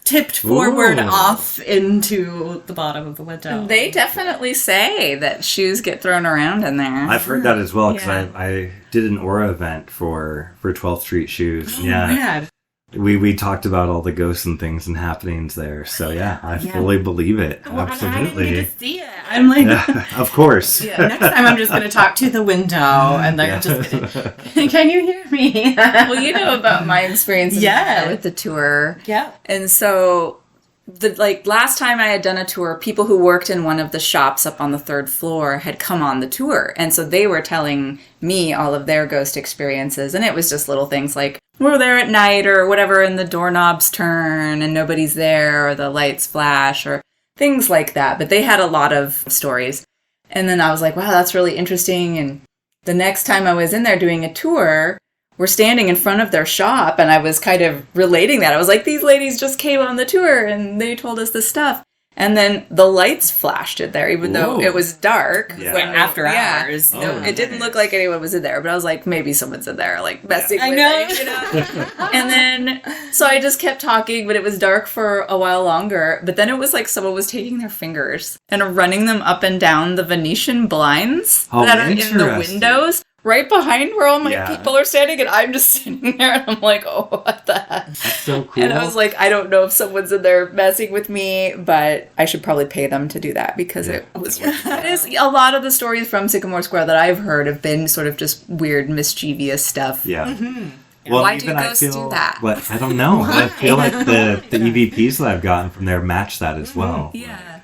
tipped forward off into the bottom of the window. They definitely say that shoes get thrown around in there. I've heard that as well, because I did an aura event for 12th Street Shoes. Man. We talked about all the ghosts and things and happenings there. So I fully believe it. Well, absolutely. I need to see it. I'm like, of course. Next time I'm just going to talk to the window and they're just gonna, can you hear me? Well, you know about my experience with the tour. Yeah. And so last time I had done a tour, people who worked in one of the shops up on the 3rd floor had come on the tour. And so they were telling me all of their ghost experiences. And it was just little things like, we're there at night or whatever, and the doorknobs turn and nobody's there, or the lights flash, or things like that. But they had a lot of stories. And then I was like, wow, that's really interesting. And the next time I was in there doing a tour, we're standing in front of their shop, and I was kind of relating that. I was like, these ladies just came on the tour and they told us this stuff. And then the lights flashed in there, even though it was dark. Yeah. Went after hours. It didn't look like anyone was in there, but I was like, maybe someone's in there, messing with it, And then, so I just kept talking, but it was dark for a while longer. But then it was like someone was taking their fingers and running them up and down the Venetian blinds that are in the windows, right behind where all my Yeah. people are standing, and I'm just sitting there, and I'm like, oh, what the heck? That's so cool. And I was like, I don't know if someone's in there messing with me, but I should probably pay them to do that because it is a lot of the stories from Sycamore Square that I've heard have been sort of just weird, mischievous stuff. Yeah. Mm-hmm. Well, why do ghosts do that? I don't know. I feel like the EVPs that I've gotten from there match that as well. Yeah.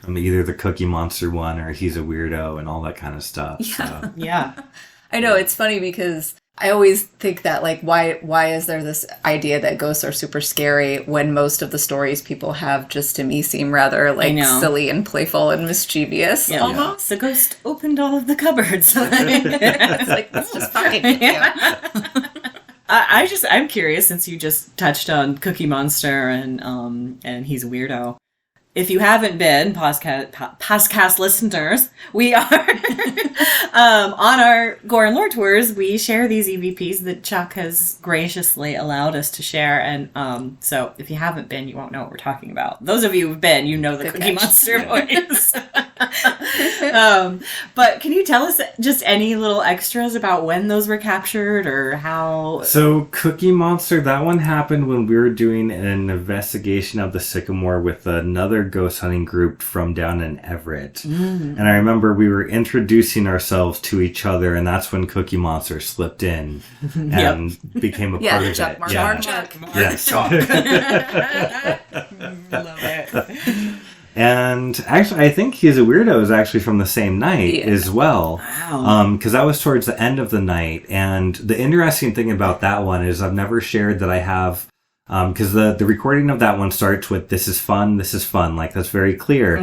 From either the Cookie Monster one or he's a weirdo and all that kind of stuff. Yeah. So. Yeah. I know, it's funny because I always think that, like, why is there this idea that ghosts are super scary when most of the stories people have just to me seem rather, like, silly and playful and mischievous, almost? The ghost opened all of the cupboards. It's like, that's just fine. I'm curious, since you just touched on Cookie Monster and he's a weirdo. If you haven't been, podcast listeners, we are on our Gore and Lore tours. We share these EVPs that Chuck has graciously allowed us to share. And so if you haven't been, you won't know what we're talking about. Those of you who've been, you know the Cookie Monster voice. But can you tell us just any little extras about when those were captured or how? So Cookie Monster, that one happened when we were doing an investigation of the Sycamore with another ghost hunting group from down in Everett. And I remember we were introducing ourselves to each other, and that's when Cookie Monster slipped in and became a part of Chuck, it. Chuck. Yes. Love it. And actually, I think He's a Weirdo is actually from the same night as well. Wow. Because that was towards the end of the night. And the interesting thing about that one is I've never shared that I have, because the recording of that one starts with, this is fun, like, that's very clear.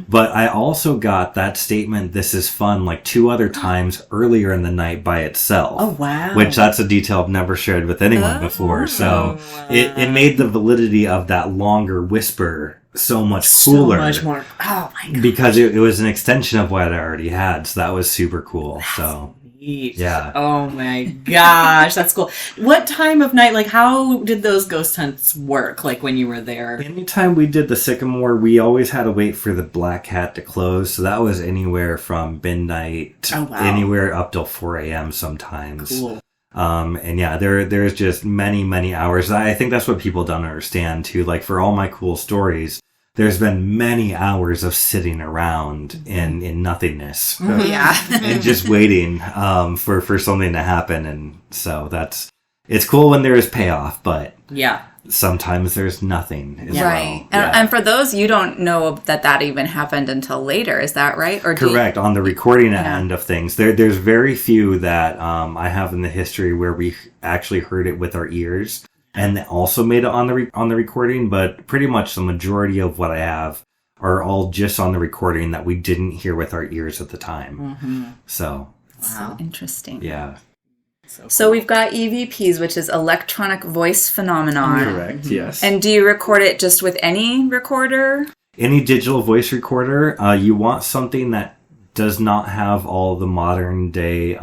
But I also got that statement, this is fun, like 2 other times earlier in the night by itself. Oh, wow. Which that's a detail I've never shared with anyone before. So it made the validity of that longer whisper so much cooler. So much more. Oh my god. Because it was an extension of what I already had. So that was super cool. So yeah. Oh my gosh, that's cool. What time of night, like, how did those ghost hunts work, like, when you were there? Anytime we did the Sycamore, we always had to wait for the Black Hat to close. So that was anywhere from midnight, anywhere up till 4 a.m. sometimes. Cool. And yeah, there's just many hours. I think that's what people don't understand too. Like, for all my cool stories, there's been many hours of sitting around in nothingness. And just waiting for something to happen. And so it's cool when there is payoff, but sometimes there's nothing as right. well. And for those, you don't know that even happened until later. Is that right? Or correct. On the recording end of things, there's very few that I have in the history where we actually heard it with our ears and also made it on the recording. But pretty much the majority of what I have are all just on the recording that we didn't hear with our ears at the time. So so interesting. Yeah. So we've got EVPs, which is electronic voice phenomenon. Correct, yes. And do you record it just with any recorder? Any digital voice recorder. You want something that does not have all the modern day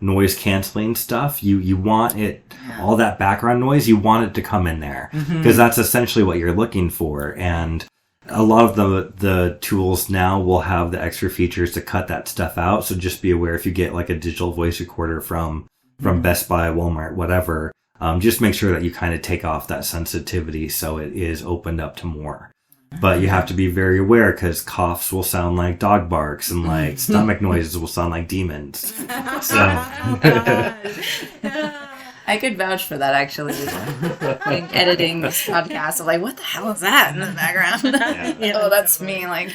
noise canceling stuff. You want it, all that background noise, you want it to come in there. Because that's essentially what you're looking for. And a lot of the tools now will have the extra features to cut that stuff out. So just be aware if you get like a digital voice recorder from Best Buy, Walmart, whatever, just make sure that you kind of take off that sensitivity so it is opened up to more. But you have to be very aware because coughs will sound like dog barks and like stomach noises will sound like demons. So. I could vouch for that, actually. Editing this podcast, I'm like, what the hell is that in the background? Oh, that's me, like,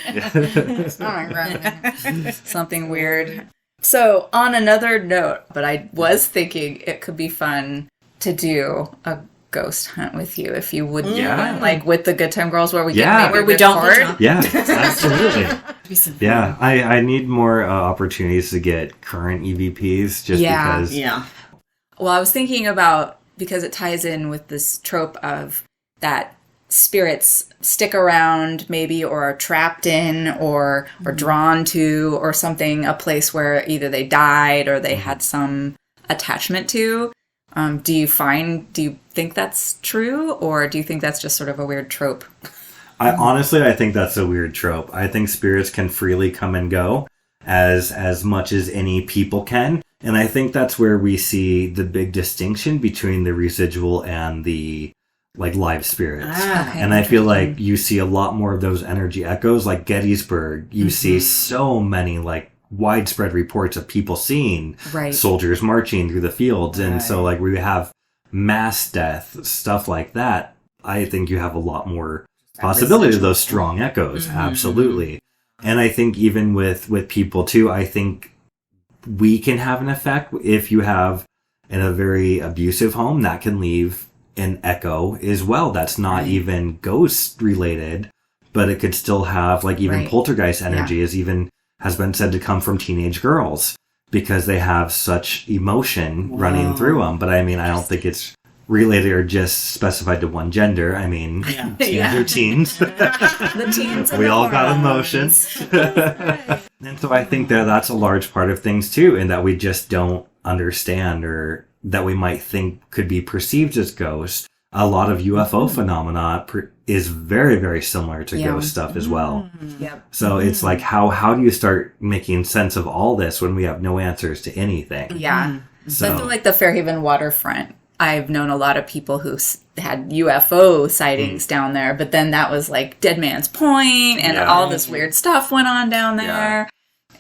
something weird. So, on another note, but I was thinking it could be fun to do a ghost hunt with you if you would do one, like with the Good Time Girls, where we don't record. Yeah, absolutely. Yeah, I need more opportunities to get current EVPs just because. Yeah. Well, I was thinking about, because it ties in with this trope of that spirits stick around maybe or are trapped in or drawn to or something, a place where either they died or they had some attachment to. Do you think that's true, or do you think that's just sort of a weird trope? I think that's a weird trope. I think spirits can freely come and go as much as any people can. And I think that's where we see the big distinction between the residual and the like live spirits. Okay, and I feel like you see a lot more of those energy echoes. Like Gettysburg, you see so many like widespread reports of people seeing soldiers marching through the fields. And so like we have mass death, stuff like that. I think you have a lot more possibility of those strong echoes. Absolutely. And I think even with people too, I think we can have an effect if you have in a very abusive home that can leave an echo as well. That's not even ghost related, but it could still have like even poltergeist energy has been said to come from teenage girls because they have such emotion running through them. But I mean, I don't think it's related or just specified to one gender. I mean, teens are teens. The teens. We all got emotions. And so I think that that's a large part of things too, and that we just don't understand or that we might think could be perceived as ghosts. A lot of UFO phenomena is very, very similar to ghost stuff as well. So it's like, how do you start making sense of all this when we have no answers to anything? So I feel like the Fairhaven waterfront, I've known a lot of people who had UFO sightings down there, but then that was like Dead Man's Point and all this weird stuff went on down there.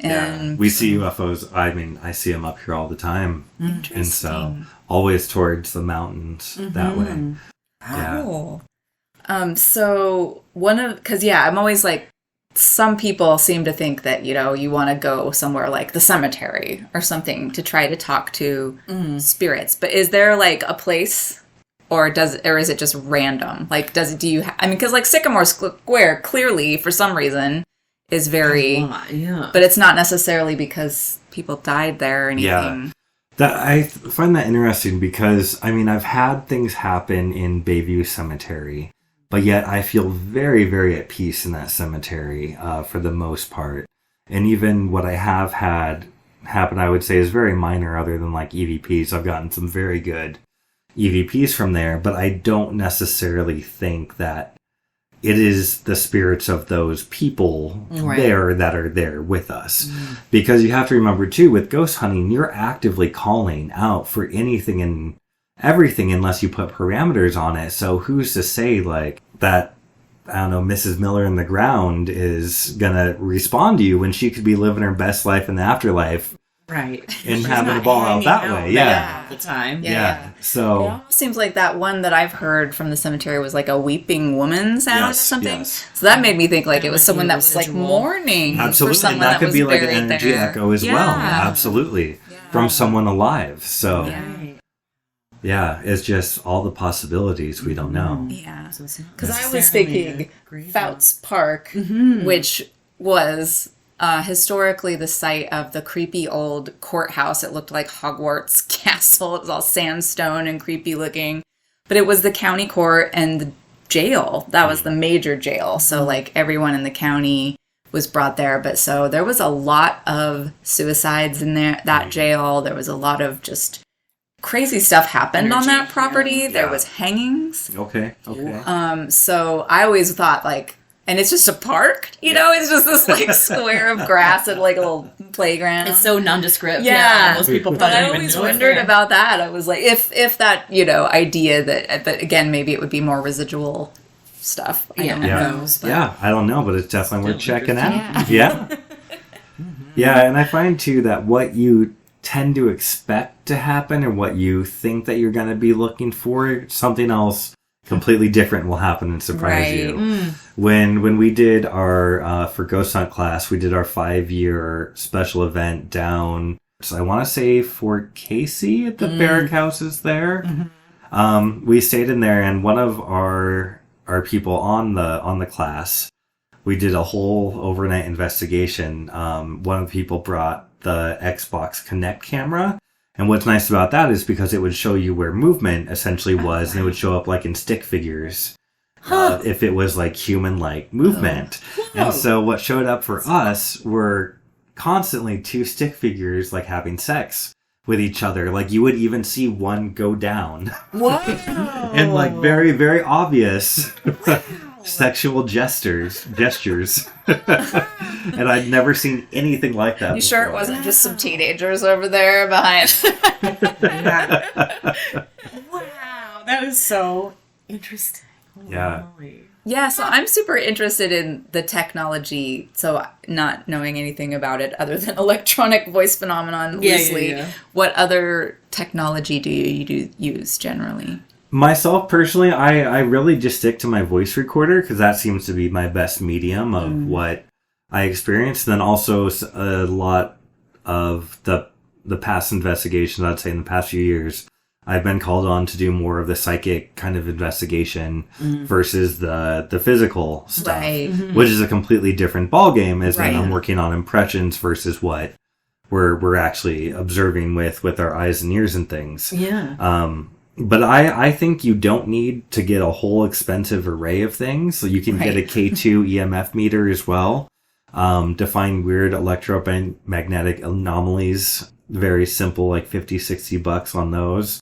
And we see UFOs. I mean, I see them up here all the time. And so always towards the mountains that way. Cool. So I'm always like, some people seem to think that, you know, you want to go somewhere like the cemetery or something to try to talk to spirits. But is there like a place or is it just random? Like, because like Sycamore Square clearly for some reason is very, but it's not necessarily because people died there or anything. I find that interesting because, I mean, I've had things happen in Bayview Cemetery, but yet I feel very, very at peace in that cemetery for the most part. And even what I have had happen, I would say, is very minor other than like EVPs. I've gotten some very good EVPs from there, but I don't necessarily think that it is the spirits of those people there that are there with us. Because you have to remember too, with ghost hunting, you're actively calling out for anything and everything unless you put parameters on it. So who's to say like that, I don't know, Mrs. Miller in the ground is gonna respond to you when she could be living her best life in the afterlife. And having a ball out that way. All the time. So it almost seems like that one that I've heard from the cemetery was like a weeping woman sound or something. So that made me think like it was someone that was like mourning. Absolutely. For someone that could was be like an energy there. echo as well. Absolutely. From someone alive. So it's just all the possibilities we don't know. Because I was thinking Fouts Park, which was historically the site of the creepy old courthouse. It looked like Hogwarts castle. It was all sandstone and creepy looking. But it was the county court and the jail. That was the major jail. So like everyone in the county was brought there. But so there was a lot of suicides in that jail. There was a lot of just crazy stuff happened on that property. There was hangings. Okay. So I always thought like, and it's just a park, you know? It's just this, like, square of grass and, like, a little playground. It's so nondescript. Most people probably I always wondered about that. I was like, if that, you know, idea that, but again, maybe it would be more residual stuff. I don't know. I don't know, but it's definitely worth checking out. Yeah, and I find, too, that what you tend to expect to happen or what you think that you're going to be looking for, something else completely different will happen and surprise you. When we did our for Ghost Hunt class, we did our 5-year special event down, so I want to say Fort Casey at the barrack houses there. We stayed in there, and one of our people on the class, we did a whole overnight investigation. One of the people brought the Xbox Kinect camera. And what's nice about that is because it would show you where movement essentially was, and it would show up like in stick figures if it was like human-like movement. And so what showed up for us were constantly 2 stick figures like having sex with each other. Like you would even see one go down. Wow. And like very, very obvious. sexual gestures. And I'd never seen anything like that before. Sure it wasn't just some teenagers over there behind? Wow, that is so interesting. Yeah. Holy. Yeah, so I'm super interested in the technology, so not knowing anything about it other than electronic voice phenomenon loosely. Yeah. What other technology do you use generally? Myself, personally, I really just stick to my voice recorder because that seems to be my best medium of what I experience. Then also a lot of the past investigations, I'd say in the past few years, I've been called on to do more of the psychic kind of investigation versus the physical stuff, Right. which is a completely different ballgame as Right. then I'm working on impressions versus what we're actually observing with our eyes and ears and things. Yeah. But I think you don't need to get a whole expensive array of things. So you can get a K2 EMF meter as well. To find weird electromagnetic anomalies. Very simple, like $50-$60 on those.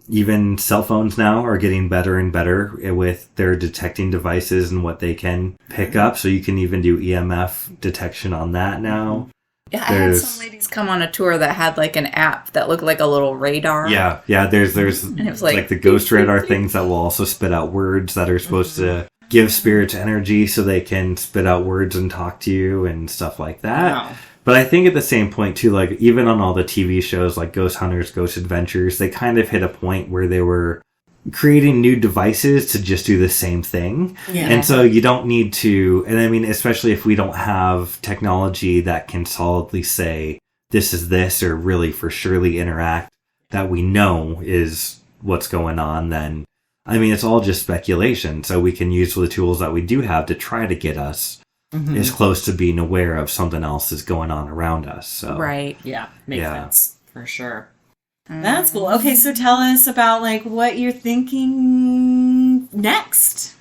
Even cell phones now are getting better and better with their detecting devices and what they can pick up. So you can even do EMF detection on that now. Yeah, I had some ladies come on a tour that had like an app that looked like a little radar. Yeah. There's And it was like the ghost radar things that will also spit out words that are supposed to give spirits energy so they can spit out words and talk to you and stuff like that. Wow. But I think at the same point too, like even on all the TV shows like Ghost Hunters, Ghost Adventures, they kind of hit a point where they were creating new devices to just do the same thing. Yeah. And so you don't need to, and I mean, especially if we don't have technology that can solidly say this is this or really for surely interact that we know is what's going on, then I mean, it's all just speculation. So we can use the tools that we do have to try to get us as close to being aware of something else is going on around us. So Right. Yeah. Makes sense. For sure. That's cool. Okay, so tell us about like what you're thinking next.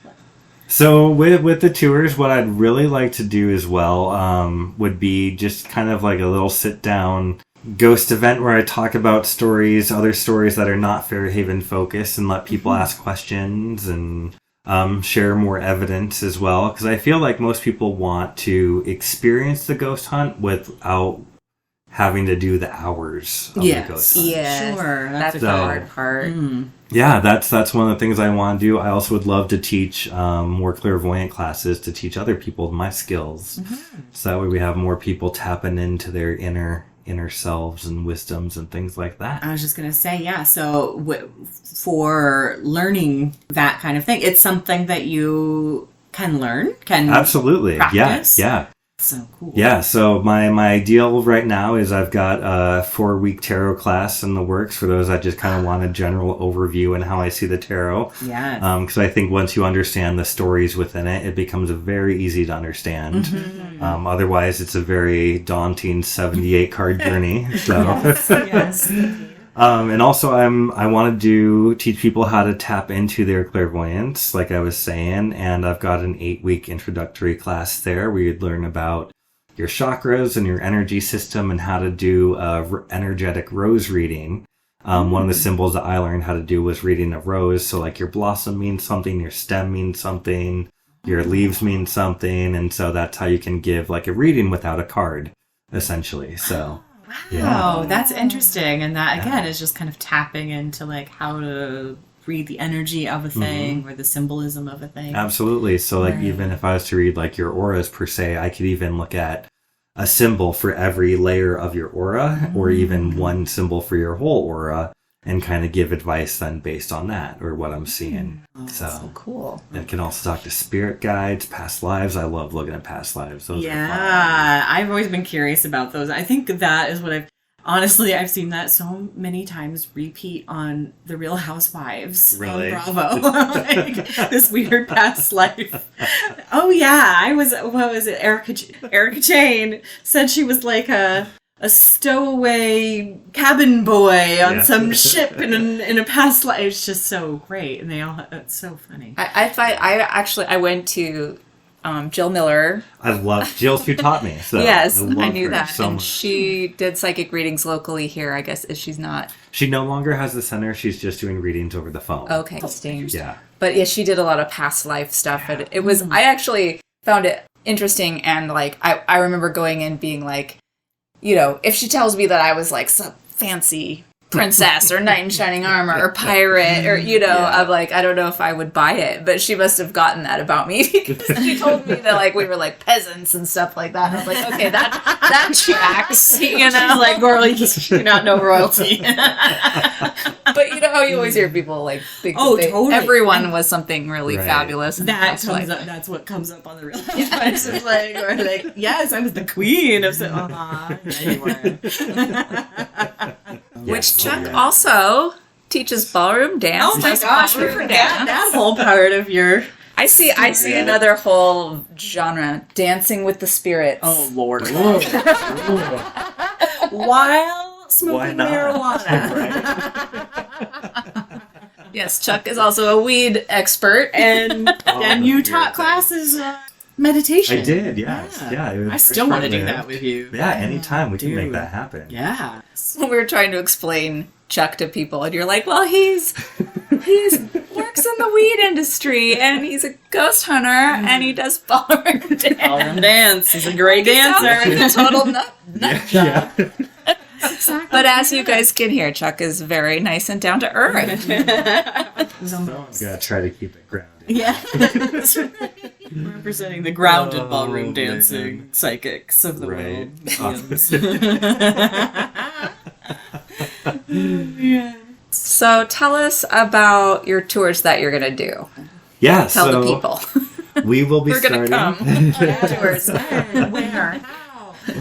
So with the tours, what I'd really like to do as well would be just kind of like a little sit down ghost event where I talk about stories, other stories that are not Fairhaven focused, and let people ask questions and share more evidence as well. Because I feel like most people want to experience the ghost hunt without having to do the hours of the ghost hunt. Yeah, Sure. That's the hard part. Yeah, that's one of the things I want to do. I also would love to teach more clairvoyant classes to teach other people my skills. So that way we have more people tapping into their inner selves and wisdoms and things like that. I was just going to say, yeah. So for learning that kind of thing, it's something that you can learn, can Absolutely. practice. Yeah. So cool. Yeah, so my ideal right now is I've got a 4-week tarot class in the works for those that just kind of want a general overview and how I see the tarot. Yeah. Because I think once you understand the stories within it, it becomes very easy to understand. Otherwise, it's a very daunting 78 card journey. So. Yes. And also I want to teach people how to tap into their clairvoyance, like I was saying, and I've got an 8-week introductory class there where you'd learn about your chakras and your energy system and how to do energetic rose reading. One of the symbols that I learned how to do was reading a rose. So like your blossom means something, your stem means something, your leaves mean something. And so that's how you can give like a reading without a card, essentially. So. Wow, that's interesting. And that, again, is just kind of tapping into, like, how to read the energy of a thing or the symbolism of a thing. Absolutely. So, like, even if I was to read, like, your auras per se, I could even look at a symbol for every layer of your aura or even one symbol for your whole aura and kind of give advice then based on that or what I'm seeing. So Cool. And can also talk to spirit guides, past lives. I love looking at past lives. Those are fun. I've always been curious about those. I think that is what I've seen that so many times repeat on the Real Housewives Really? on Bravo. Like, this weird past life. Oh yeah, what was it? Erica Jane said she was like a stowaway cabin boy on some ship in a past life. It's just so great, and it's so funny. I went to Jill Miller. I love Jill, who taught me. So Yes, I I knew that. so And much. she did psychic readings locally here, I guess, if she's not. She no longer has the center. She's just doing readings over the phone. Okay, interesting. Yeah. But yeah, she did a lot of past life stuff. And it was, I actually found it interesting. And like, I remember going in being like, you know, if she tells me that I was like some fancy princess or knight in shining armor or pirate or, you know, I'm like, I don't know if I would buy it, but she must have gotten that about me because she told me that like we were like peasants and stuff like that. And I was like, okay, that tracks, you know. She's like, royalty, you're not no royalty. But you know how you always hear people like think totally. Everyone was something really Right. fabulous. That comes up, that's what comes up on the Real Housewives. It's like, or like, yes, I was the queen of yeah, you were. Which Chuck also teaches ballroom dance. Oh my does gosh, we ballroom forgot that whole part of your... I see another whole genre, dancing with the spirits. Oh, Lord. While smoking marijuana. Yes, Chuck is also a weed expert. And you taught classes meditation. I did, yes. Yeah, it was I still want to do short-lived. that with you. Yeah, anytime we can make Dude. that happen. Yeah. We were trying to explain Chuck to people, and you're like, well, he's works in the weed industry, and he's a ghost hunter, and he does ballroom dance. Ballroom dance. He's a great dancer. He's a total nut Yeah. Exactly. But as you guys can hear, Chuck is very nice and down to earth. Someone's got to try to keep it grounded. Yeah. Representing the grounded ballroom dancing psychics of the world. Yeah. So tell us about your tours that you're going to do. Yeah, Tell so the people. we will be We're going starting. to come. Tours. Where?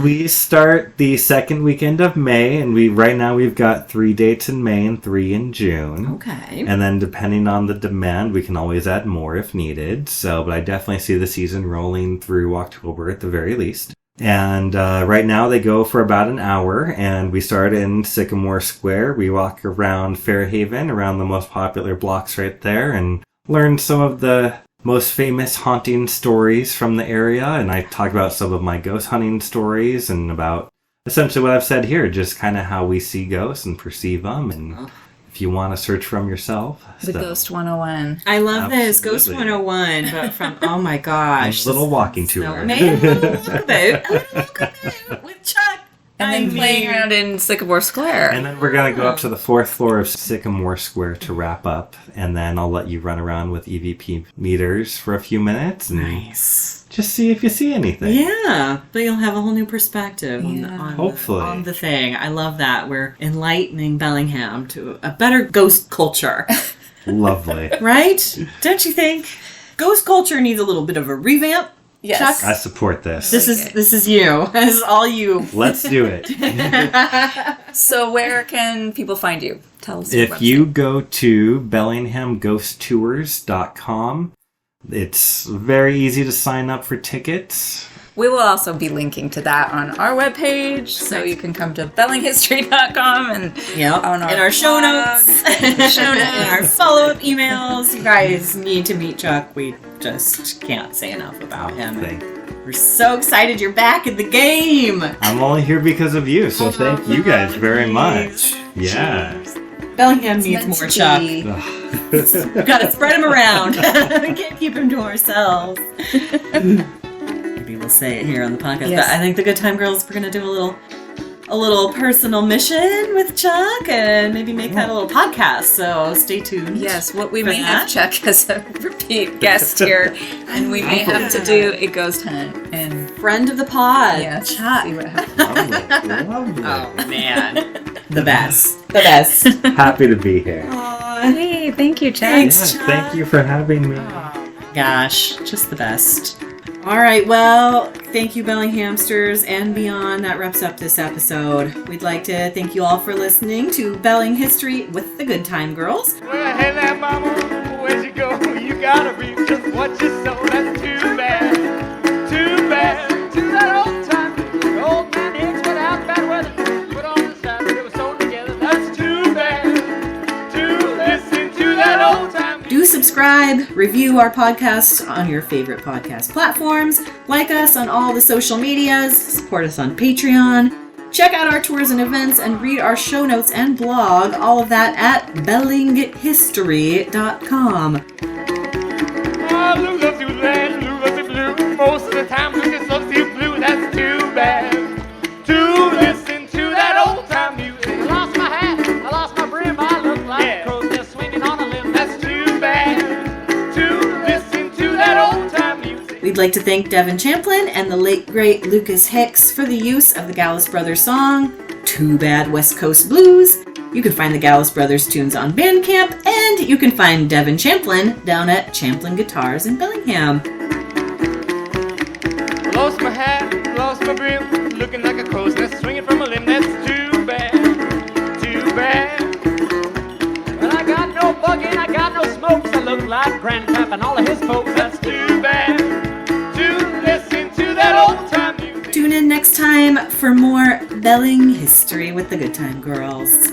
We start the second weekend of May, and right now we've got 3 dates in May and 3 in June. Okay. And then depending on the demand, we can always add more if needed. But I definitely see the season rolling through October at the very least. And right now they go for about an hour, and we start in Sycamore Square. We walk around Fairhaven, around the most popular blocks right there, and learn some of the most famous haunting stories from the area. And I talk about some of my ghost hunting stories and about essentially what I've said here, just kind of how we see ghosts and perceive them. And if you want to search for them yourself. The Ghost 101. I love this. Absolutely. Ghost 101, but from, oh my gosh. A little walking tour. So, maybe a little walkabout with Chuck. And then playing around in Sycamore Square. And then we're going to go up to the 4th floor of Sycamore Square to wrap up. And then I'll let you run around with EVP meters for a few minutes. And Nice. just see if you see anything. Yeah, but you'll have a whole new perspective Hopefully. on the thing. I love that. We're enlightening Bellingham to a better ghost culture. Lovely. Right? Don't you think? Ghost culture needs a little bit of a revamp. Yes. Chuck? I support this. This is you. This is all you. Let's do it. So where can people find you? Tell us. If you go to BellinghamGhostTours.com, it's very easy to sign up for tickets. We will also be linking to that on our webpage, so you can come to bellinghistory.com and on in our show blog. notes, in our follow-up emails. You guys need to meet Chuck. We just can't say enough about him. We're so excited you're back in the game. I'm only here because of you, so thank you guys very much. Yeah. Bellingham needs more Chuck. We've got to spread him around. We can't keep him to ourselves. Maybe we'll say it here on the podcast. Yes. But I think the Good Time Girls, we're going to do a little personal mission with Chuck and maybe make that a little podcast. So stay tuned. Yes, what we for may that. have Chuck as a repeat guest here, and we may have to do a ghost hunt. And Friend of the pod. yeah, Chuck. see what happens. Lovely. Oh, man. The best. The best. Happy to be here. Hey, thank you, Chuck. Thanks, Yeah, Chuck. thank you for having me. Gosh, just the best. All right, well, thank you, Bellinghamsters and beyond. That wraps up this episode. We'd like to thank you all for listening to Belling History with the Good Time Girls. Well, hey there, mama, where'd you go? You gotta reap just what you sow. That's too bad, too bad. To that old time, the old man hits without bad weather. Put on the side, they were sewn together. That's too bad. To listen to that old time. Do subscribe, review our podcast on your favorite podcast platforms, like us on all the social medias, support us on Patreon, check out our tours and events, and read our show notes and blog, all of that at bellinghistory.com. Oh, Lou loves you red, Lou loves you blue. Most of the time, Lou just loves you blue. That's too bad. To listen to that old time music. I lost my hat, I lost my brim, I look like a crow's nest swinging on a limb. That's too bad. To listen to that old time music. We'd like to thank Devin Champlin and the late great Lucas Hicks for the use of the Gallus Brothers song, Too Bad West Coast Blues. You can find the Gallus Brothers tunes on Bandcamp, and you can find Devin Champlin down at Champlin Guitars in Bellingham. Lost my hat, lost my brim, looking like a crow's nest swinging from a limb. That's too bad, too bad. Well, I got no bugging, I got no smokes. I look like Grandpap and all of his folks. That's too bad. To listen to that old time music. Tune in next time for more Belling history with the Good Time Girls.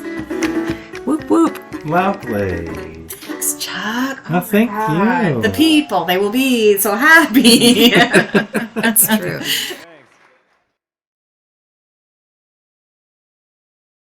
Whoop whoop. Lovely. Thanks, Chuck. Oh, thank you. The people, they will be so happy. That's true.